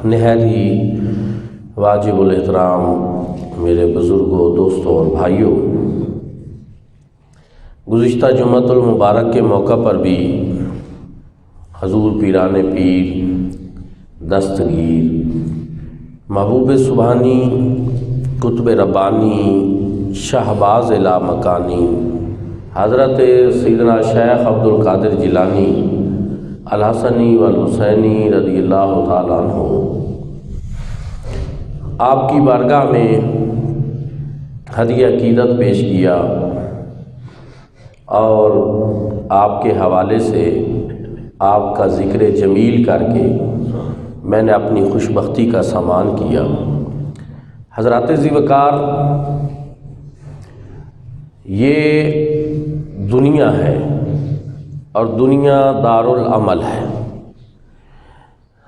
نہایت ہی واجب الاحترام میرے بزرگوں، دوستوں اور بھائیوں، گزشتہ جمعۃ المبارک کے موقع پر بھی حضور پیران پیر دستگیر محبوب سبحانی قطب ربانی شہباز لامکانی حضرت سیدنا شیخ عبد القادر جیلانی الحسنی والحسینی رضی اللہ تعالیٰ عنہ آپ کی بارگاہ میں ہدیہ عقیدت پیش کیا اور آپ کے حوالے سے آپ کا ذکر جمیل کر کے میں نے اپنی خوش بختی کا سامان کیا۔ حضرات ذی وقار، یہ دنیا ہے اور دنیا دارالعمل ہے۔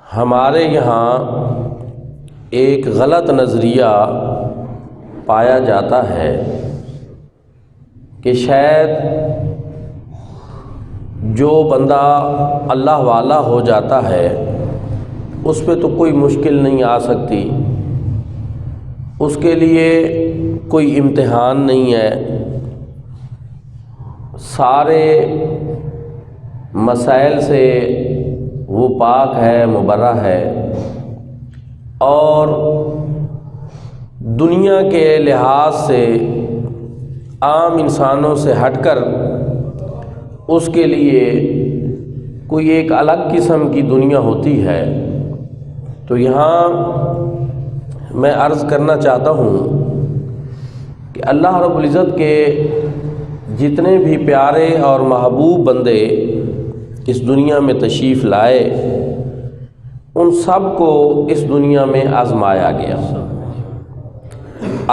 ہمارے یہاں ایک غلط نظریہ پایا جاتا ہے کہ شاید جو بندہ اللہ والا ہو جاتا ہے اس پہ تو کوئی مشکل نہیں آ سکتی، اس کے لیے کوئی امتحان نہیں ہے، سارے مسائل سے وہ پاک ہے، مبرہ ہے، اور دنیا کے لحاظ سے عام انسانوں سے ہٹ کر اس کے لیے کوئی ایک الگ قسم کی دنیا ہوتی ہے۔ تو یہاں میں عرض کرنا چاہتا ہوں کہ اللہ رب العزت کے جتنے بھی پیارے اور محبوب بندے اس دنیا میں تشریف لائے، ان سب کو اس دنیا میں آزمایا گیا،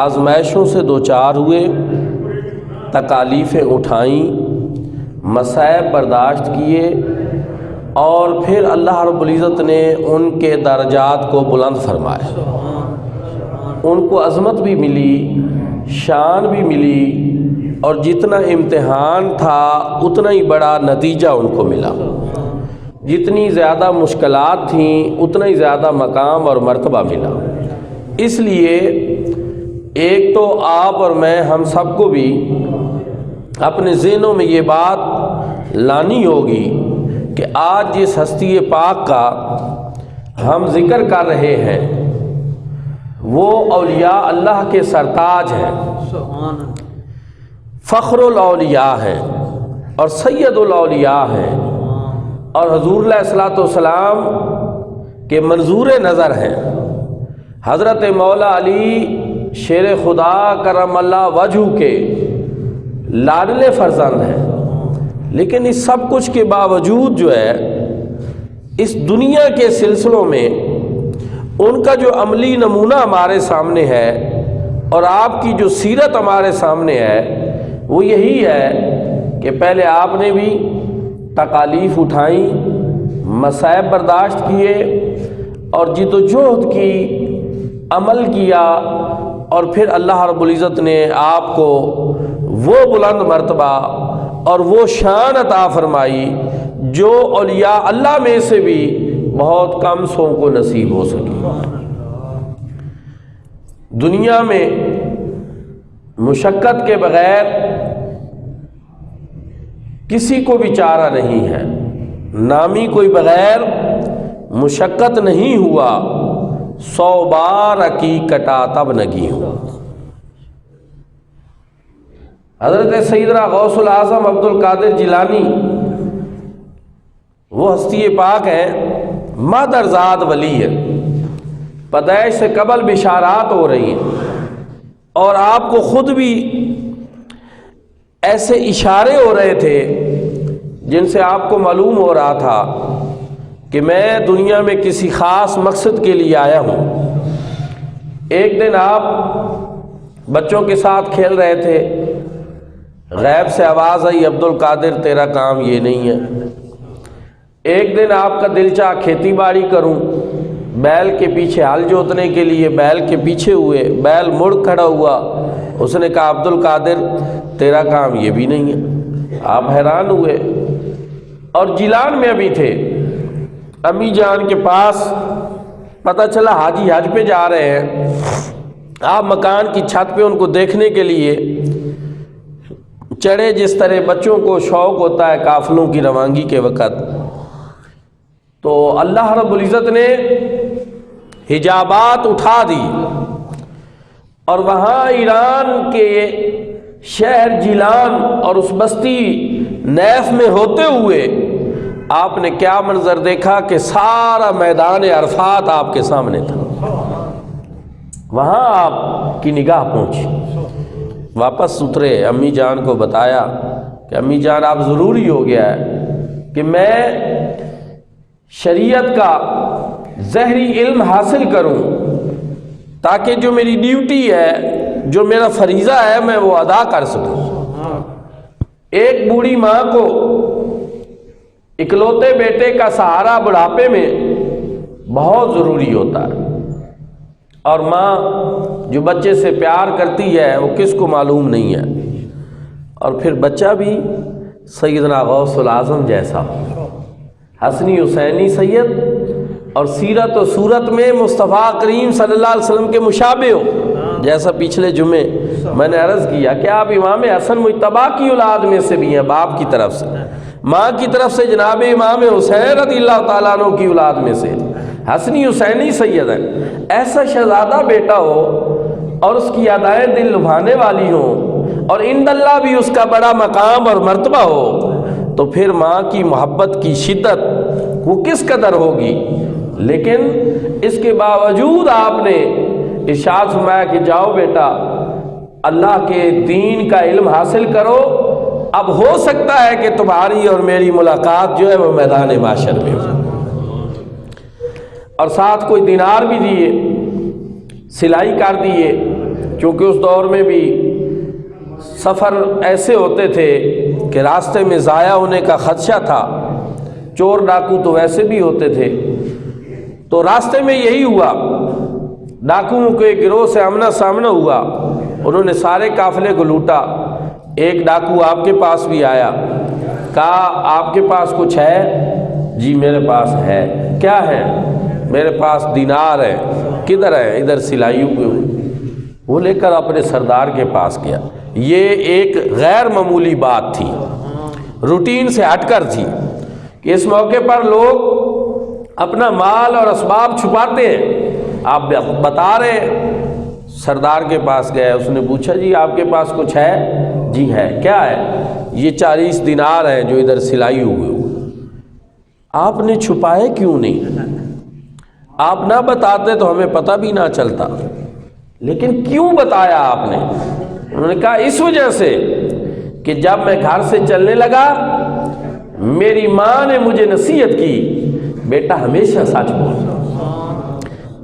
آزمائشوں سے دوچار ہوئے، تکالیفیں اٹھائیں، مصائب برداشت کیے، اور پھر اللہ رب العزت نے ان کے درجات کو بلند فرمایا، ان کو عظمت بھی ملی، شان بھی ملی، اور جتنا امتحان تھا اتنا ہی بڑا نتیجہ ان کو ملا، جتنی زیادہ مشکلات تھیں اتنا ہی زیادہ مقام اور مرتبہ ملا۔ اس لیے ایک تو آپ اور میں ہم سب کو بھی اپنے ذہنوں میں یہ بات لانی ہوگی کہ آج جس ہستی پاک کا ہم ذکر کر رہے ہیں وہ اولیاء اللہ کے سرتاج ہیں، فخر الاولیاء ہیں اور سید الاولیاء ہیں، اور حضور علیہ الصلوۃ والسلام کے منظور نظر ہیں۔ حضرت مولا علی شیر خدا کرم اللہ وجہہ کے لاڈلے فرزند ہیں، لیکن اس سب کچھ کے باوجود جو ہے اس دنیا کے سلسلوں میں ان کا جو عملی نمونہ ہمارے سامنے ہے اور آپ کی جو سیرت ہمارے سامنے ہے وہ یہی ہے کہ پہلے آپ نے بھی تکالیف اٹھائیں، مصائب برداشت کیے، اور جد و جہد کی، عمل کیا، اور پھر اللہ رب العزت نے آپ کو وہ بلند مرتبہ اور وہ شان عطا فرمائی جو اولیاء اللہ میں سے بھی بہت کم سو کو نصیب ہو سکی۔ دنیا میں مشقت کے بغیر کسی کو بھی چارہ نہیں ہے، نامی کوئی بغیر مشقت نہیں ہوا، 100 بار عقیق کٹا تب نگی ہوا۔ حضرت سیدنا غوث العظم عبد القادر جیلانی وہ ہستی پاک ہیں، مادرزاد ولی ہے، پیدائش سے قبل بشارات ہو رہی ہیں، اور آپ کو خود بھی ایسے اشارے ہو رہے تھے جن سے آپ کو معلوم ہو رہا تھا کہ میں دنیا میں کسی خاص مقصد کے لیے آیا ہوں۔ ایک دن آپ بچوں کے ساتھ کھیل رہے تھے، غیب سے آواز آئی، عبد القادر تیرا کام یہ نہیں ہے۔ ایک دن آپ کا دل چاہ کھیتی باڑی کروں، بیل کے پیچھے ہل جوتنے کے لیے بیل کے پیچھے ہوئے، بیل مڑ کھڑا ہوا، اس نے کہا عبد القادر تیرا کام یہ بھی نہیں ہے۔ آپ حیران ہوئے، اور جیلان میں ابھی تھے، امی جان کے پاس پتہ چلا حاجی حج پہ جا رہے ہیں، آپ مکان کی چھت پہ ان کو دیکھنے کے لیے چڑھے، جس طرح بچوں کو شوق ہوتا ہے قافلوں کی روانگی کے وقت۔ تو اللہ رب العزت نے حجابات اٹھا دی اور وہاں ایران کے شہر جیلان اور اس بستی نیف میں ہوتے ہوئے آپ نے کیا منظر دیکھا کہ سارا میدان عرفات آپ کے سامنے تھا۔ وہاں آپ کی نگاہ پہنچی، واپس اترے، امی جان کو بتایا کہ امی جان آپ ضروری ہو گیا ہے کہ میں شریعت کا ظاہری علم حاصل کروں تاکہ جو میری ڈیوٹی ہے، جو میرا فریضہ ہے، میں وہ ادا کر سکوں۔ ایک بوڑھی ماں کو اکلوتے بیٹے کا سہارا بڑھاپے میں بہت ضروری ہوتا ہے، اور ماں جو بچے سے پیار کرتی ہے وہ کس کو معلوم نہیں ہے، اور پھر بچہ بھی سیدنا غوث العظم جیسا ہو، حسنی حسینی سید، اور سیرت و صورت میں مصطفیٰ کریم صلی اللہ علیہ وسلم کے مشابہ ہو، جیسا پچھلے جمعے میں نے عرض کیا کہ آپ امام حسن مجتبیٰ کی اولاد میں سے بھی ہیں، باپ کی طرف سے، ماں کی طرف سے جناب امام حسین رضی اللہ تعالیٰ عنہ کی اولاد میں سے حسنی حسینی سید ہیں۔ ایسا شہزادہ بیٹا ہو اور اس کی ادائیں دل لبھانے والی ہوں اور عند اللہ بھی اس کا بڑا مقام اور مرتبہ ہو، تو پھر ماں کی محبت کی شدت وہ کس قدر ہوگی۔ لیکن اس کے باوجود آپ نے ارشاد فرمایا کہ جاؤ بیٹا اللہ کے دین کا علم حاصل کرو، اب ہو سکتا ہے کہ تمہاری اور میری ملاقات جو ہے وہ میدان معاشر میں ہو۔ اور ساتھ کوئی دینار بھی دیے، سلائی کر دیے، کیونکہ اس دور میں بھی سفر ایسے ہوتے تھے کہ راستے میں ضائع ہونے کا خدشہ تھا، چور ڈاکو تو ویسے بھی ہوتے تھے۔ تو راستے میں یہی ہوا، ڈاکوؤں کے گروہ سے آمنا سامنا ہوا، انہوں نے سارے قافلے کو لوٹا۔ ایک ڈاکو آپ کے پاس بھی آیا، کہا آپ کے پاس کچھ ہے؟ جی میرے پاس ہے۔ کیا ہے؟ میرے پاس دینار ہے۔ کدھر ہے؟ ادھر سلائیوں پہ ہوئی۔ وہ لے کر اپنے سردار کے پاس گیا۔ یہ ایک غیر معمولی بات تھی، روٹین سے ہٹ کر تھی کہ اس موقع پر لوگ اپنا مال اور اسباب چھپاتے ہیں۔ آپ بتا رہے، سردار کے پاس گئے، اس نے پوچھا جی آپ کے پاس کچھ ہے؟ جی ہے۔ کیا ہے؟ یہ 40 دینار ہیں جو ادھر سلائی ہوئے۔ آپ نے چھپائے کیوں نہیں؟ آپ نہ بتاتے تو ہمیں پتہ بھی نہ چلتا، لیکن کیوں بتایا آپ نے؟ انہوں نے کہا اس وجہ سے کہ جب میں گھر سے چلنے لگا میری ماں نے مجھے نصیحت کی، بیٹا ہمیشہ سچ بول،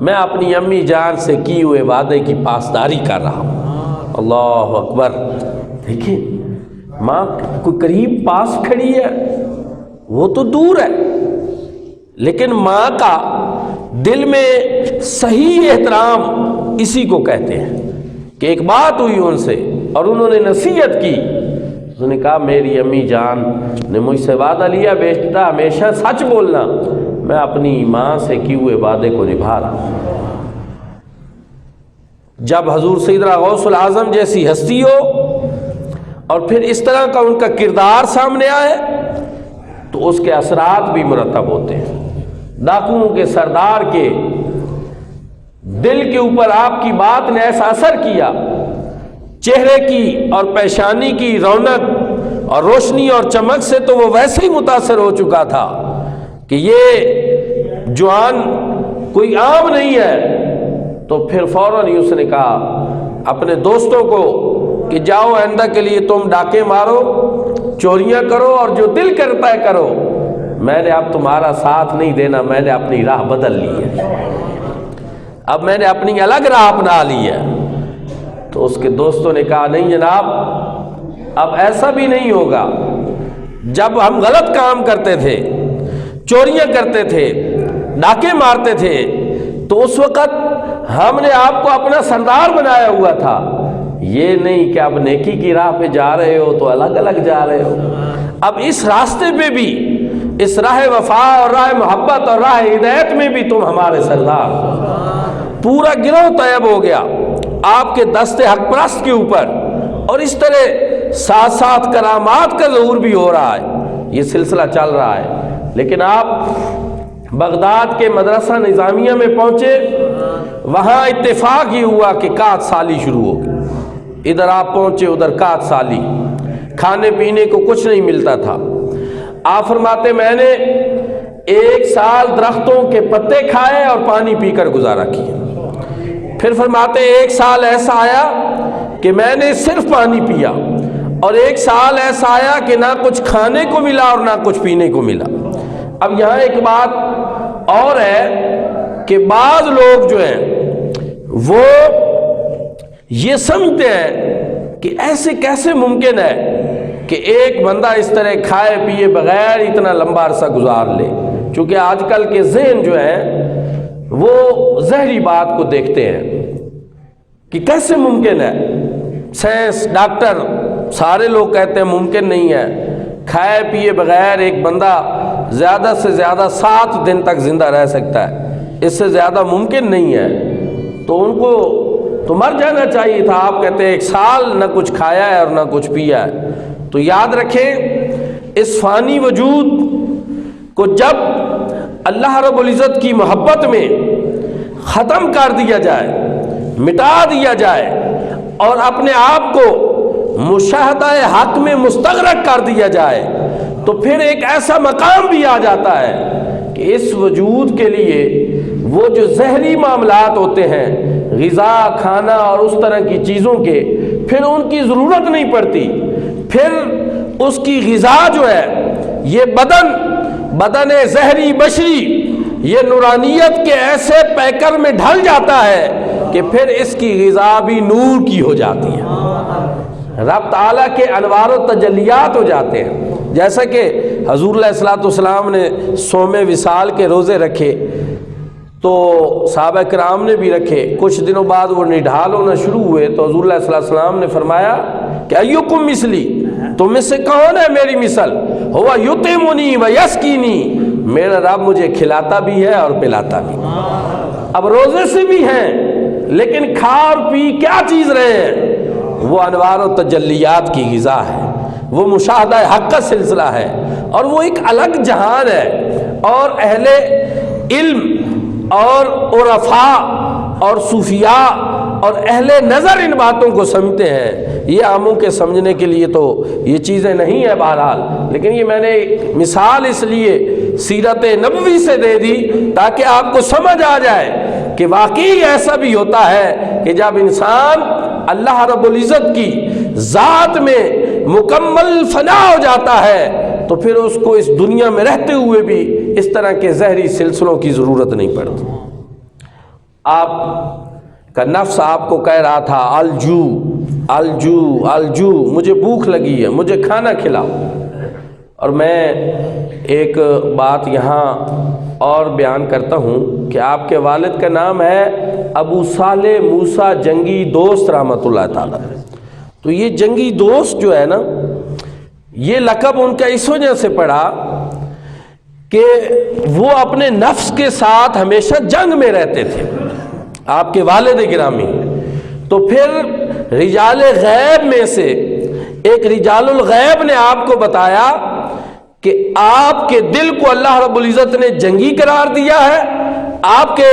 میں اپنی امی جان سے کی ہوئے وعدے کی پاسداری کر رہا ہوں۔ اللہ اکبر! دیکھیں، ماں کوئی قریب پاس کھڑی ہے، وہ تو دور ہے، لیکن ماں کا دل میں صحیح احترام اسی کو کہتے ہیں کہ ایک بات ہوئی ان سے اور انہوں نے نصیحت کی، انہوں نے کہا میری امی جان نے مجھ سے وعدہ لیا بیٹا ہمیشہ سچ بولنا، میں اپنی ماں سے کیے ہوئے وعدے کو نبھا رہا ہوں۔ جب حضور سیدنا غوث العظم جیسی ہستی ہو اور پھر اس طرح کا ان کا کردار سامنے آئے تو اس کے اثرات بھی مرتب ہوتے ہیں۔ ڈاکوؤں کے سردار کے دل کے اوپر آپ کی بات نے ایسا اثر کیا، چہرے کی اور پیشانی کی رونق اور روشنی اور چمک سے تو وہ ویسے ہی متاثر ہو چکا تھا کہ یہ جوان کوئی عام نہیں ہے۔ تو پھر فوراً ہی اس نے کہا اپنے دوستوں کو کہ جاؤ آئندہ کے لیے تم ڈاکے مارو، چوریاں کرو اور جو دل کرتا ہے کرو، میں نے اب تمہارا ساتھ نہیں دینا، میں نے اپنی راہ بدل لی ہے، اب میں نے اپنی الگ راہ اپنا لی ہے۔ تو اس کے دوستوں نے کہا نہیں جناب، اب ایسا بھی نہیں ہوگا، جب ہم غلط کام کرتے تھے، چوریاں کرتے تھے، ڈاکے مارتے تھے، تو اس وقت ہم نے آپ کو اپنا سردار بنایا ہوا تھا، یہ نہیں کہ اب نیکی کی راہ پہ جا رہے ہو تو الگ الگ جا رہے ہو۔ اب اس راستے پہ بھی اس راہ وفا اور راہ محبت اور راہ ہدایت میں بھی تم ہمارے سردار۔ پورا گروہ طیب ہو گیا آپ کے دست حق پرست کے اوپر، اور اس طرح ساتھ ساتھ کرامات کا ظہور بھی ہو رہا ہے، یہ سلسلہ چل رہا ہے۔ لیکن آپ بغداد کے مدرسہ نظامیہ میں پہنچے، وہاں اتفاق یہ ہوا کہ قحط سالی شروع ہو گئی۔ ادھر آپ پہنچے، ادھر قحط سالی، کھانے پینے کو کچھ نہیں ملتا تھا۔ آپ فرماتے میں نے 1 سال درختوں کے پتے کھائے اور پانی پی کر گزارا کیا۔ پھر فرماتے 1 سال ایسا آیا کہ میں نے صرف پانی پیا، اور 1 سال ایسا آیا کہ نہ کچھ کھانے کو ملا اور نہ کچھ پینے کو ملا۔ اب یہاں ایک بات اور ہے کہ بعض لوگ جو ہیں وہ یہ سمجھتے ہیں کہ ایسے کیسے ممکن ہے کہ ایک بندہ اس طرح کھائے پیے بغیر اتنا لمبا عرصہ گزار لے، چونکہ آج کل کے ذہن جو ہیں وہ زہری بات کو دیکھتے ہیں کہ کیسے ممکن ہے۔ سائنس، ڈاکٹر، سارے لوگ کہتے ہیں ممکن نہیں ہے، کھائے پیے بغیر ایک بندہ زیادہ سے زیادہ 7 دن تک زندہ رہ سکتا ہے، اس سے زیادہ ممکن نہیں ہے۔ تو ان کو تو مر جانا چاہیے تھا، آپ کہتے ہیں 1 سال نہ کچھ کھایا ہے اور نہ کچھ پیا ہے۔ تو یاد رکھیں اس فانی وجود کو جب اللہ رب العزت کی محبت میں ختم کر دیا جائے، مٹا دیا جائے، اور اپنے آپ کو مشاہدہ حق میں مستغرق کر دیا جائے، تو پھر ایک ایسا مقام بھی آ جاتا ہے کہ اس وجود کے لیے وہ جو زہری معاملات ہوتے ہیں، غذا، کھانا اور اس طرح کی چیزوں کے، پھر ان کی ضرورت نہیں پڑتی۔ پھر اس کی غذا جو ہے یہ بدن زہری بشری یہ نورانیت کے ایسے پیکر میں ڈھل جاتا ہے کہ پھر اس کی غذا بھی نور کی ہو جاتی ہے، رب تعالیٰ کے انوار و تجلیات ہو جاتے ہیں۔ جیسا کہ حضور علیہ الصلوۃ والسلام نے صوم وصال کے روزے رکھے تو صحابہ کرام نے بھی رکھے، کچھ دنوں بعد وہ نڈھال ہونا شروع ہوئے تو حضور علیہ الصلوۃ والسلام نے فرمایا کہ ایکم مثلی، تم میں سے کون ہے میری مثل؟ ہوا یطعمنی و یسقینی، میرا رب مجھے کھلاتا بھی ہے اور پلاتا بھی۔ اب روزے سے بھی ہیں لیکن کھا اور پی کیا چیز رہے ہیں؟ وہ انوار و تجلیات کی غذا ہے، وہ مشاہدہ حق کا سلسلہ ہے، اور وہ ایک الگ جہان ہے۔ اور اہل علم اور عرفاء اور صوفیاء اور اہل نظر ان باتوں کو سمجھتے ہیں، یہ عاموں کے سمجھنے کے لیے تو یہ چیزیں نہیں ہیں بہرحال، لیکن یہ میں نے مثال اس لیے سیرت نبوی سے دے دی تاکہ آپ کو سمجھ آ جائے کہ واقعی ایسا بھی ہوتا ہے کہ جب انسان اللہ رب العزت کی ذات میں مکمل فنا ہو جاتا ہے تو پھر اس کو اس دنیا میں رہتے ہوئے بھی اس طرح کے زہری سلسلوں کی ضرورت نہیں پڑتی۔ آپ کا نفس آپ کو کہہ رہا تھا الجو الجو الجو، مجھے بھوک لگی ہے، مجھے کھانا کھلاؤ۔ اور میں ایک بات یہاں اور بیان کرتا ہوں کہ آپ کے والد کا نام ہے ابو صالح موسیٰ جنگی دوست رحمۃ اللہ تعالی۔ تو یہ جنگی دوست جو ہے نا، یہ لقب ان کا اس وجہ سے پڑا کہ وہ اپنے نفس کے ساتھ ہمیشہ جنگ میں رہتے تھے، آپ کے والد گرامی۔ تو پھر رجال غیب میں سے ایک رجال الغیب نے آپ کو بتایا کہ آپ کے دل کو اللہ رب العزت نے جنگی قرار دیا ہے، آپ کے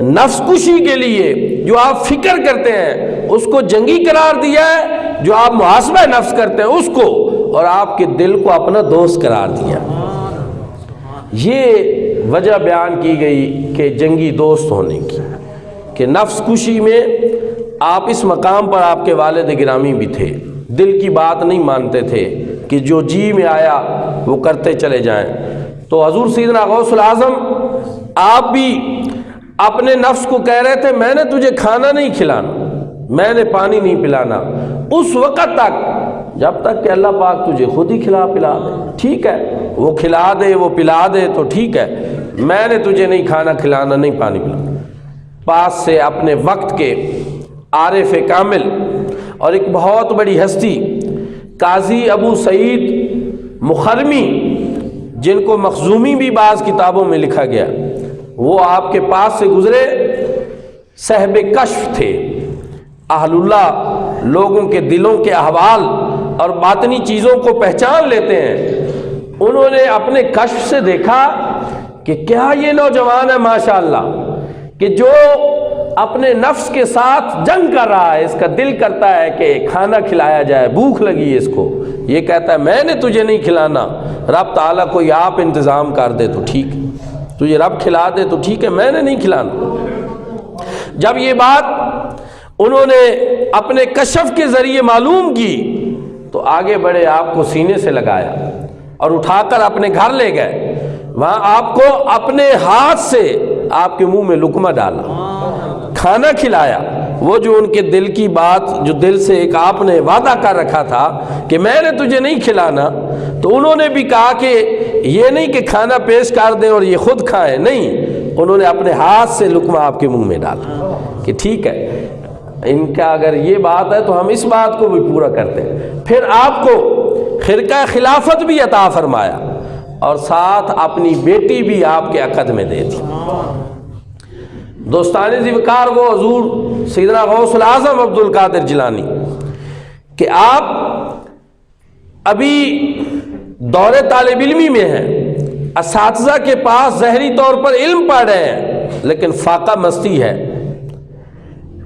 نفس کشی کے لیے جو آپ فکر کرتے ہیں اس کو جنگی قرار دیا ہے، جو آپ محاسبہ نفس کرتے ہیں اس کو، اور آپ کے دل کو اپنا دوست قرار دیا۔ یہ وجہ بیان کی گئی کہ جنگی دوست ہونے کی، کہ نفس کشی میں آپ اس مقام پر آپ کے والد گرامی بھی تھے، دل کی بات نہیں مانتے تھے کہ جو جی میں آیا وہ کرتے چلے جائیں۔ تو حضور سیدنا غوث العظم آپ بھی اپنے نفس کو کہہ رہے تھے میں نے تجھے کھانا نہیں کھلانا، میں نے پانی نہیں پلانا، اس وقت تک جب تک کہ اللہ پاک تجھے خود ہی کھلا پلا دے۔ ٹھیک ہے، وہ کھلا دے وہ پلا دے تو ٹھیک ہے، میں نے تجھے نہیں کھانا کھلانا، نہیں پانی پلانا۔ پاس سے اپنے وقت کے عارف کامل اور ایک بہت بڑی ہستی قاضی ابو سعید مخرمی جن کو مخزومی بھی بعض کتابوں میں لکھا گیا، وہ آپ کے پاس سے گزرے، صاحب کشف تھے، اہل اللہ، لوگوں کے دلوں کے احوال اور باطنی چیزوں کو پہچان لیتے ہیں۔ انہوں نے اپنے کشف سے دیکھا کہ کیا یہ نوجوان ہے ماشاءاللہ کہ جو اپنے نفس کے ساتھ جنگ کر رہا ہے، اس کا دل کرتا ہے کہ کھانا کھلایا جائے، بھوک لگی ہے اس کو، یہ کہتا ہے میں نے تجھے نہیں کھلانا، رب تعالیٰ کوئی آپ انتظام کر دے تو ٹھیک، تجھے رب کھلا دے تو ٹھیک ہے، میں نے نہیں کھلانا۔ جب یہ بات انہوں نے اپنے کشف کے ذریعے معلوم کی تو آگے بڑھے، آپ کو سینے سے لگایا اور اٹھا کر اپنے گھر لے گئے، وہاں آپ کو اپنے ہاتھ سے آپ کے منہ میں لقمہ ڈالا، کھانا کھلایا۔ وہ جو ان کے دل کی بات، جو دل سے ایک آپ نے وعدہ کر رکھا تھا کہ میں نے تجھے نہیں کھلانا، تو انہوں نے بھی کہا کہ یہ نہیں کہ کھانا پیش کر دیں اور یہ خود کھائیں، نہیں، انہوں نے اپنے ہاتھ سے لقمہ آپ کے منہ میں ڈالا کہ ٹھیک ہے، ان کا اگر یہ بات ہے تو ہم اس بات کو بھی پورا کرتے ہیں۔ پھر آپ کو خرقہ خلافت بھی عطا فرمایا اور ساتھ اپنی بیٹی بھی آپ کے عقد میں دے دی۔ دوستان ذوالفقار وہ حضور سیدنا غوث العظم عبد القادر جیلانی کہ آپ ابھی دور طالب علمی میں ہیں، اساتذہ کے پاس ظاہری طور پر علم پڑھ رہے ہیں، لیکن فاقہ مستی ہے،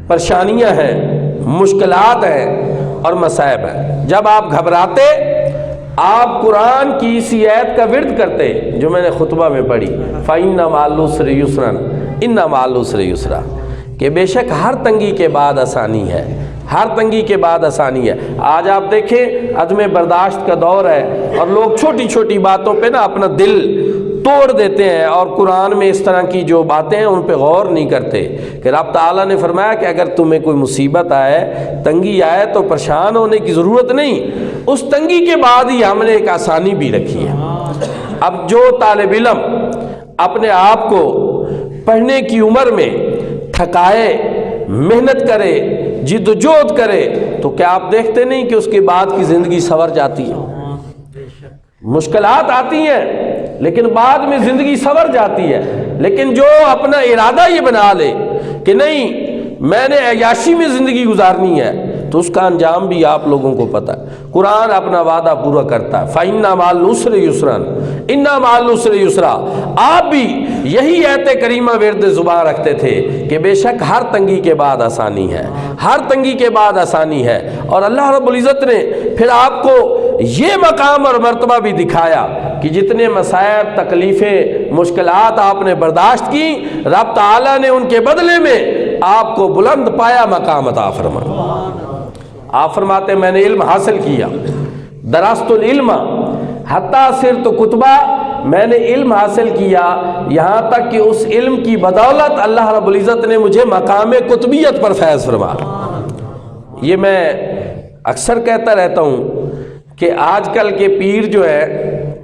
پریشانیاں ہیں، مشکلات ہیں اور مصائب ہیں۔ جب آپ گھبراتے، آپ قرآن کی اسی آیت کا ورد کرتے جو میں نے خطبہ میں پڑھی، فَإِنَّ مَعَ الْعُسْرِ يُسْرًا إِنَّ مَعَ الْعُسْرِ يُسْرًا، کہ بے شک ہر تنگی کے بعد آسانی ہے، ہر تنگی کے بعد آسانی ہے۔ آج آپ دیکھیں عدم برداشت کا دور ہے اور لوگ چھوٹی چھوٹی باتوں پہ نا اپنا دل توڑ دیتے ہیں، اور قرآن میں اس طرح کی جو باتیں ہیں ان پہ غور نہیں کرتے کہ رب تعالیٰ نے فرمایا کہ اگر تمہیں کوئی مصیبت آئے، تنگی آئے تو پریشان ہونے کی ضرورت نہیں، اس تنگی کے بعد ہی ہم نے ایک آسانی بھی رکھی ہے۔ اب جو طالب علم اپنے آپ کو پڑھنے کی عمر میں تھکائے، محنت کرے، جد و جہد کرے، تو کیا آپ دیکھتے نہیں کہ اس کے بعد کی زندگی سنور جاتی ہے؟ مشکلات آتی ہیں لیکن بعد میں زندگی سنور جاتی ہے۔ لیکن جو اپنا ارادہ یہ بنا لے کہ نہیں میں نے عیاشی میں زندگی گزارنی ہے، تو اس کا انجام بھی آپ لوگوں کو پتہ ہے۔ قرآن اپنا وعدہ پورا کرتا ہے، فَإِنَّ مَعَ الْعُسْرِ يُسْرًا إِنَّ مَعَ الْعُسْرِ يُسْرًا۔ آپ بھی یہی آیت کریمہ ورد زبان رکھتے تھے کہ بے شک ہر تنگی کے بعد آسانی ہے، ہر تنگی کے بعد آسانی ہے۔ اور اللہ رب العزت نے پھر آپ کو یہ مقام اور مرتبہ بھی دکھایا کہ جتنے مصائب، تکلیفیں، مشکلات آپ نے برداشت کی، رب تعالیٰ نے ان کے بدلے میں آپ کو بلند پایا مقام عطا فرمایا۔ آپ فرماتے میں نے علم حاصل کیا، درست العلم حتی صرت کتبہ، میں نے علم حاصل کیا یہاں تک کہ اس علم کی بدولت اللہ رب العزت نے مجھے مقام کتبیت پر فیض فرمایا۔ یہ میں اکثر کہتا رہتا ہوں کہ آج کل کے پیر جو ہے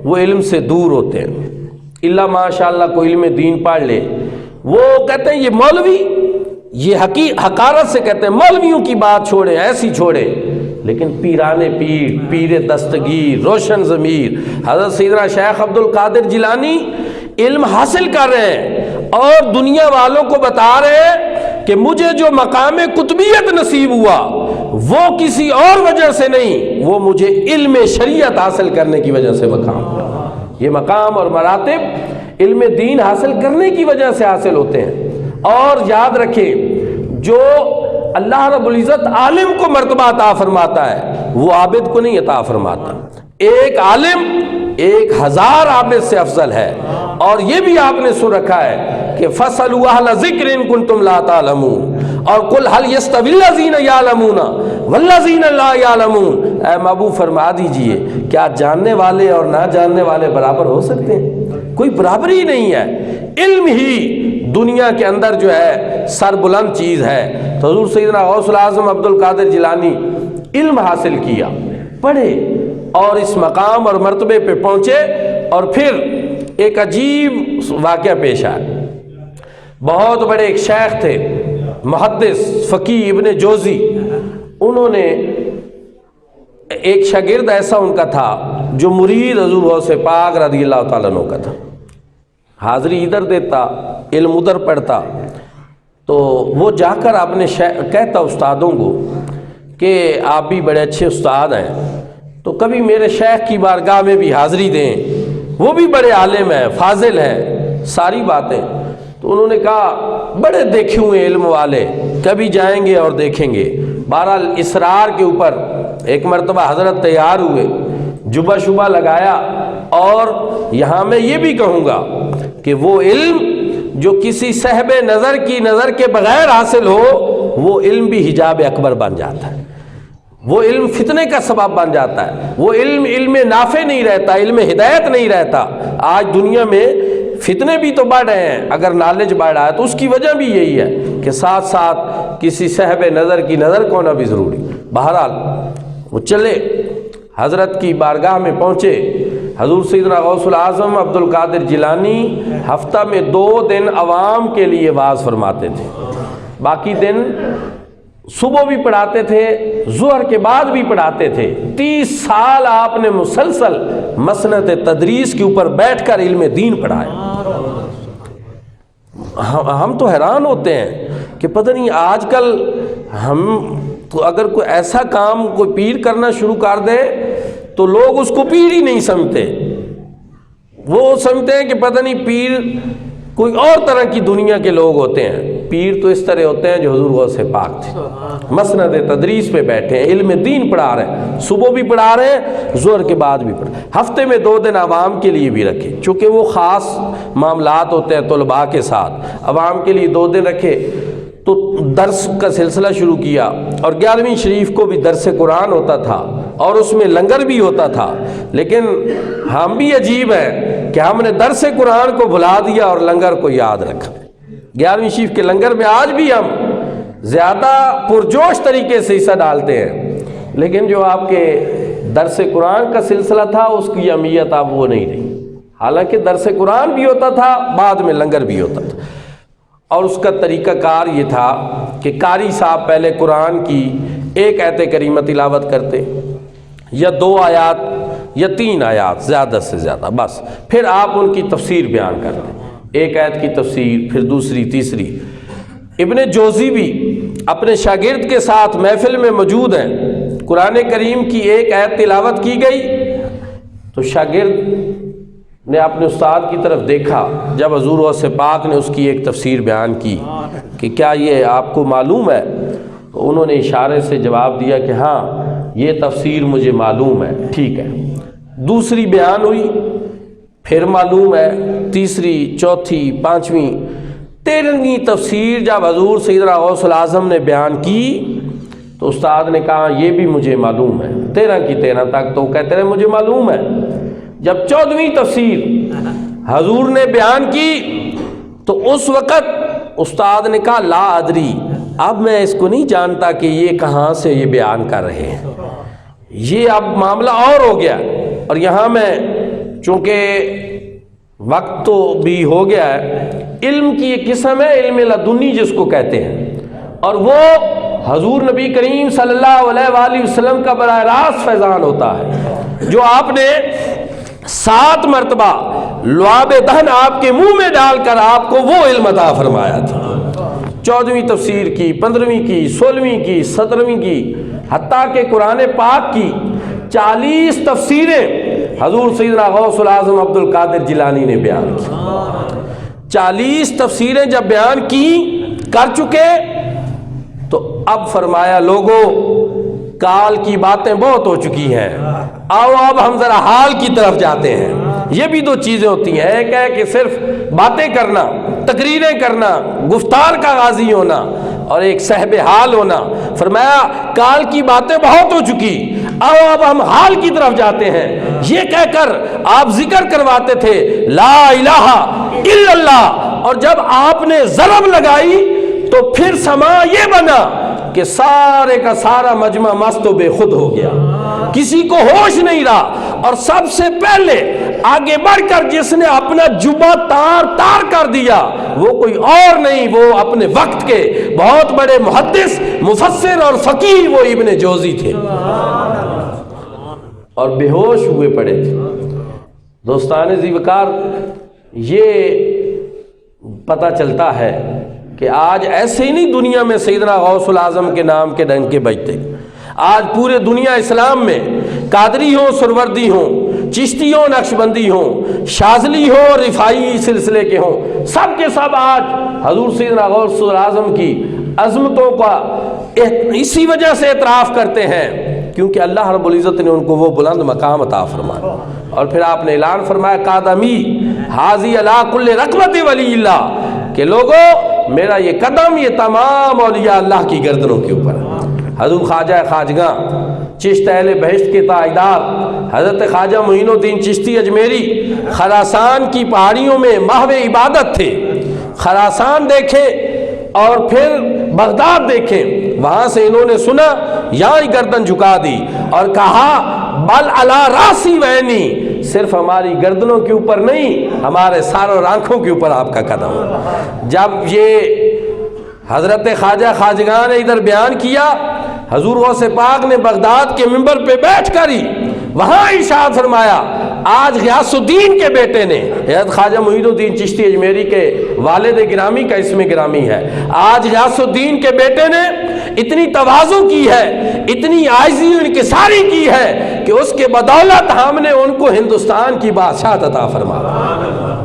وہ علم سے دور ہوتے ہیں، اللہ ماشاءاللہ کوئی علم دین پڑھ لے، وہ کہتے ہیں یہ مولوی، یہ حقارت سے کہتے ہیں مولویوں کی بات چھوڑے، ایسی چھوڑے، لیکن پیرانے پیر، پیر دستگیر، روشن ضمیر حضرت سیدنا شیخ عبد القادر جیلانی علم حاصل کر رہے ہیں اور دنیا والوں کو بتا رہے ہیں کہ مجھے جو مقام قطبیت نصیب ہوا وہ کسی اور وجہ سے نہیں، وہ مجھے علم شریعت حاصل کرنے کی وجہ سے مقام ہوا۔ یہ مقام اور مراتب علم دین حاصل کرنے کی وجہ سے حاصل ہوتے ہیں۔ اور یاد رکھیں جو اللہ رب العزت عالم کو مرتبہ عطا فرماتا ہے وہ عابد کو نہیں عطا فرماتا۔ ایک عالم 1000 عابد سے افضل ہے۔ اور یہ بھی آپ نے سن رکھا ہے کہ فَاسْأَلُوا أَهْلَ الذِّكْرِ إِن كُنتُمْ لَا تَعْلَمُونَ، اور قُلْ هَلْ يَسْتَوِي الَّذِينَ يَعْلَمُونَ وَالَّذِينَ لَا يَعْلَمُونَ، اے محبوب فرما دیجئے کیا جاننے والے اور نہ جاننے والے برابر ہو سکتے ہیں؟ کوئی برابری نہیں ہے۔ علم ہی دنیا کے اندر جو ہے سر بلند چیز ہے۔ تو حضور سیدنا غوث العظم عبد القادر جیلانی علم حاصل کیا، پڑھے اور اس مقام اور مرتبے پہ پہنچے۔ اور پھر ایک عجیب واقعہ پیش آیا۔ بہت بڑے ایک شیخ تھے، محدث فقیہ ابن جوزی، انہوں نے ایک شاگرد ایسا ان کا تھا جو مرید حضور غوث پاک رضی اللہ تعالیٰ عنہ کا تھا، حاضری ادھر دیتا، علم ادھر پڑھتا، تو وہ جا کر اپنے کہتا استادوں کو کہ آپ بھی بڑے اچھے استاد ہیں، تو کبھی میرے شیخ کی بارگاہ میں بھی حاضری دیں، وہ بھی بڑے عالم ہیں، فاضل ہیں، ساری باتیں۔ تو انہوں نے کہا بڑے دیکھے ہوئے علم والے، کبھی جائیں گے اور دیکھیں گے۔ بہرحال اصرار کے اوپر ایک مرتبہ حضرت تیار ہوئے، جبہ شبہ لگایا، اور یہاں میں یہ بھی کہوں گا کہ وہ علم جو کسی صاحب نظر کی نظر کے بغیر حاصل ہو، وہ علم بھی حجاب اکبر بن جاتا ہے، وہ علم فتنے کا سبب بن جاتا ہے، وہ علم نافع نہیں رہتا، علم ہدایت نہیں رہتا۔ آج دنیا میں فتنے بھی تو بڑھ رہے ہیں، اگر نالج بڑھ رہا ہے تو اس کی وجہ بھی یہی ہے کہ ساتھ ساتھ کسی صاحب نظر کی نظر کو ہونا بھی ضروری۔ بہرحال وہ چلے، حضرت کی بارگاہ میں پہنچے۔ حضور سیدنا غوث العظم عبد القادر جیلانی ہفتہ میں 2 دن عوام کے لیے واعظ فرماتے تھے، باقی دن صبح بھی پڑھاتے تھے، ظہر کے بعد بھی پڑھاتے تھے۔ 30 سال آپ نے مسلسل مسند تدریس کے اوپر بیٹھ کر علم دین پڑھائے۔ ہم تو حیران ہوتے ہیں کہ پتہ نہیں آج کل ہم تو اگر کوئی ایسا کام کوئی پیر کرنا شروع کر دے تو لوگ اس کو پیر ہی نہیں سمجھتے، وہ سمجھتے ہیں کہ پتہ نہیں پیر کوئی اور طرح کی دنیا کے لوگ ہوتے ہیں۔ پیر تو اس طرح ہوتے ہیں جو حضور غوث پاک تھے، مسند تدریس پہ بیٹھے ہیں، علم دین پڑھا رہے ہیں، صبح بھی پڑھا رہے ہیں، ظہر کے بعد بھی پڑھا، ہفتے میں 2 دن عوام کے لیے بھی رکھے، چونکہ وہ خاص معاملات ہوتے ہیں طلباء کے ساتھ، عوام کے لیے 2 دن رکھے۔ تو درس کا سلسلہ شروع کیا، اور 11ویں شریف کو بھی درس قرآن ہوتا تھا، اور اس میں لنگر بھی ہوتا تھا۔ لیکن ہم بھی عجیب ہیں کہ ہم نے درس قرآن کو بھلا دیا اور لنگر کو یاد رکھا۔ 11ویں شریف کے لنگر میں آج بھی ہم زیادہ پرجوش طریقے سے حصہ ڈالتے ہیں، لیکن جو آپ کے درس قرآن کا سلسلہ تھا اس کی اہمیت اب وہ نہیں رہی۔ حالانکہ درس قرآن بھی ہوتا تھا، بعد میں لنگر بھی ہوتا تھا، اور اس کا طریقہ کار یہ تھا کہ قاری صاحب پہلے قرآن کی 1 آیت کریمہ تلاوت کرتے، یا 2 آیات یا 3 آیات زیادہ سے زیادہ، بس پھر آپ ان کی تفسیر بیان کرتے، 1 آیت کی تفسیر، پھر دوسری تیسری۔ ابن جوزی بھی اپنے شاگرد کے ساتھ محفل میں موجود ہیں، قرآن کریم کی 1 آیت تلاوت کی گئی تو شاگرد نے اپنے استاد کی طرف دیکھا، جب حضور غوث پاک نے اس کی ایک تفسیر بیان کی کہ کیا یہ آپ کو معلوم ہے، تو انہوں نے اشارے سے جواب دیا کہ ہاں یہ تفسیر مجھے معلوم ہے، ٹھیک ہے۔ دوسری بیان ہوئی، پھر معلوم ہے، تیسری، چوتھی، 5ویں، 13ویں تفسیر جب حضور سیدنا غوث العظم نے بیان کی تو استاد نے کہا یہ بھی مجھے معلوم ہے، 13 کی 13 تک تو کہتے رہے مجھے معلوم ہے۔ جب 14ویں تفسیر حضور نے بیان کی تو اس وقت استاد نے کہا لا ادری، اب میں اس کو نہیں جانتا کہ یہ کہاں سے یہ بیان کر رہے ہیں، یہ اب معاملہ اور ہو گیا۔ اور یہاں میں چونکہ وقت تو بھی ہو گیا ہے، علم کی ایک قسم ہے علم لدنی جس کو کہتے ہیں، اور وہ حضور نبی کریم صلی اللہ علیہ وآلہ وسلم کا براہ راست فیضان ہوتا ہے، جو آپ نے 7 مرتبہ لعاب دہن آپ کے منہ میں ڈال کر آپ کو وہ علم عطا فرمایا تھا۔ 14ویں تفسیر کی، 15ویں کی، 16ویں کی، 17ویں کی، حتیٰ کہ قرآن پاک کی 40 تفسیریں حضور سیدنا غوث العظم عبد القادر جیلانی نے بیان کی۔ 40 تفسیریں جب بیان کی کر چکے تو اب فرمایا لوگوں کال کی باتیں بہت ہو چکی ہیں، آؤ اب ہم ذرا حال کی طرف جاتے ہیں۔ یہ بھی 2 چیزیں ہوتی ہیں، ایک ہے کہ صرف باتیں کرنا، تقریریں کرنا، گفتار کا غازی ہونا، اور ایک صاحب حال ہونا۔ فرمایا کال کی باتیں بہت ہو چکی، آؤ اب ہم حال کی طرف جاتے ہیں۔ یہ کہہ کر آپ ذکر کرواتے تھے لا الہ الا اللہ، اور جب آپ نے ضرب لگائی تو پھر سما یہ بنا کہ سارے کا سارا مجمع مست و بے خود ہو گیا، کسی کو ہوش نہیں رہا۔ اور سب سے پہلے آگے بڑھ کر جس نے اپنا جبہ تار کر دیا وہ کوئی اور نہیں، وہ اپنے وقت کے بہت بڑے محدث، مفسر اور فقیہ وہ ابن جوزی تھے۔ اور بے ہوش ہوئے پڑے تھے۔ دوستان ذی وقار، یہ پتہ چلتا ہے کہ آج ایسے ہی نہیں دنیا میں سیدنا غوث العظم کے نام کے ڈنکے بجتے۔ آج پورے دنیا اسلام میں قادری ہوں، سروردی ہوں، چشتی ہوں، نقشبندی ہوں، شاذلی ہوں، رفاعی سلسلے کے ہوں، سب کے سب آج حضور سیدنا غوث العظم کی عظمتوں کا اسی وجہ سے اعتراف کرتے ہیں کیونکہ اللہ رب العزت نے ان کو وہ بلند مقام عطا فرمایا۔ اور پھر آپ نے اعلان فرمایا قادمی حاضی علی کل رقبت ولی اللہ، کہ لوگوں میرا یہ قدم یہ تمام اولیاء اللہ کی گردنوں کے اوپر ہے۔ حضور خواجہ خواجگاں چشت اہل بہشت کے تاجدار حضرت خواجہ معین الدین چشتی اجمیری خراسان کی پہاڑیوں میں محو عبادت تھے۔ خراسان دیکھیں اور پھر بغداد دیکھیں، وہاں سے انہوں نے سنا، یہاں ہی گردن جھکا دی اور کہا بل علی راسی وینی، صرف ہماری گردنوں کے اوپر نہیں، ہمارے ساروں آنکھوں کے اوپر آپ کا قدم۔ جب یہ حضرت خواجہ خواجگاں نے ادھر بیان کیا، حضور غوث پاک نے بغداد کے منبر پہ بیٹھ کر ہی وہاں ارشاد فرمایا، آج غیاث الدین کے بیٹے نے، حضرت خواجہ معین الدین چشتی اجمیری کے والد گرامی کا اسم گرامی ہے، آج غیاث الدین کے بیٹے نے اتنی تواضع کی ہے، اتنی عاجزی انکساری کی ہے کہ اس کے بدولت ہم نے ان کو ہندوستان کی بادشاہ عطا فرمایا،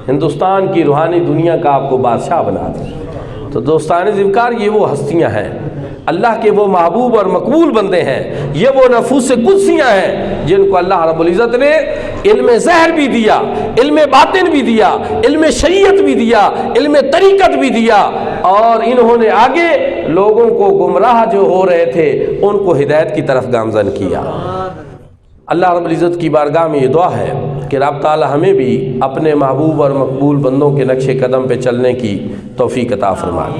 ہندوستان کی روحانی دنیا کا آپ کو بادشاہ بنا دیا۔ تو دوستان ذی وقار، یہ وہ ہستیاں ہیں، اللہ کے وہ محبوب اور مقبول بندے ہیں، یہ وہ نفوس قدسیاں ہیں جن کو اللہ رب العزت نے علم ظاہر بھی دیا، علم باطن بھی دیا، علم شریعت بھی دیا، علم طریقت بھی دیا، اور انہوں نے آگے لوگوں کو گمراہ جو ہو رہے تھے ان کو ہدایت کی طرف گامزن کیا۔ اللہ رب العزت کی بارگاہ میں یہ دعا ہے کہ رب تعالی ہمیں بھی اپنے محبوب اور مقبول بندوں کے نقش قدم پہ چلنے کی توفیق عطا فرمائے۔